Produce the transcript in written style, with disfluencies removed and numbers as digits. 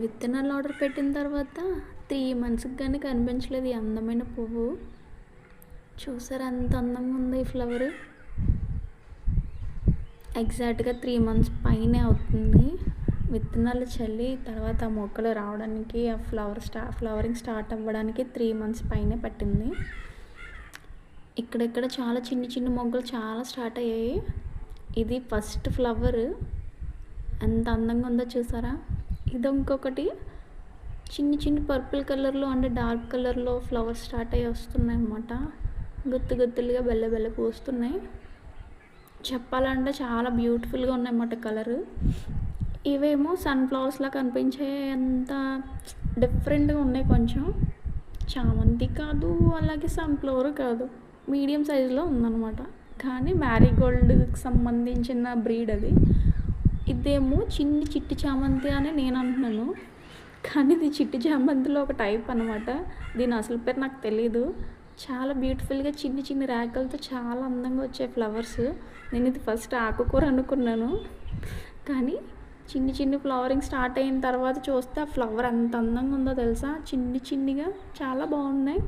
విత్తనాలు ఆర్డర్ పెట్టిన తర్వాత 3 మంత్స్‌కి గాని కనిపించలేదు ఈ అందమైన పువ్వు. చూసారా ఎంత అందంగా ఉందో ఈ ఫ్లవరు. ఎగ్జాక్ట్‌గా 3 మంత్స్ పైనే అవుతుంది. విత్తనాలు చల్లి తర్వాత ఆ మొక్కలు రావడానికి, ఆ ఫ్లవరింగ్ స్టార్ట్ అవ్వడానికి 3 మంత్స్ పైనే పట్టింది. ఇక్కడిక్కడ చాలా చిన్ని చిన్ని మొగ్గలు చాలా స్టార్ట్ అయ్యాయి. ఇది ఫస్ట్ ఫ్లవర్. ఎంత అందంగా ఉందో చూసారా. ఇది ఇంకొకటి చిన్ని చిన్ని పర్పుల్ కలర్లో అంటే డార్క్ కలర్లో ఫ్లవర్స్ స్టార్ట్ అయ్యి వస్తున్నాయి అన్నమాట. గుత్తు గుత్తులుగా బెల్ల బెల్ల పూస్తున్నాయి. చెప్పాలంటే చాలా బ్యూటిఫుల్గా ఉన్నాయన్నమాట కలరు. ఇవేమో సన్ఫ్లవర్స్లా కనిపించే అంత డిఫరెంట్గా ఉన్నాయి కొంచెం. చామంతి కాదు, అలాగే సన్ఫ్లవర్ కాదు, మీడియం సైజులో ఉందన్నమాట. కానీ మ్యారీగోల్డ్కి సంబంధించిన బ్రీడ్ అది. ఇదేమో చిన్ని చిట్టి చామంతి అని నేను అంటున్నాను, కానీ ఇది చిట్టి చామంతిలో ఒక టైప్ అనమాట. దీని అసలు పేరు నాకు తెలీదు. చాలా బ్యూటిఫుల్గా చిన్ని చిన్ని రేకలతో చాలా అందంగా వచ్చే ఫ్లవర్స్. నేను ఇది ఫస్ట్ ఆకుకూర అనుకున్నాను, కానీ చిన్ని చిన్ని ఫ్లవరింగ్ స్టార్ట్ అయిన తర్వాత చూస్తే ఆ ఫ్లవర్ ఎంత అందంగా ఉందో తెలుసా. చిన్ని చిన్నిగా చాలా బాగున్నాయి.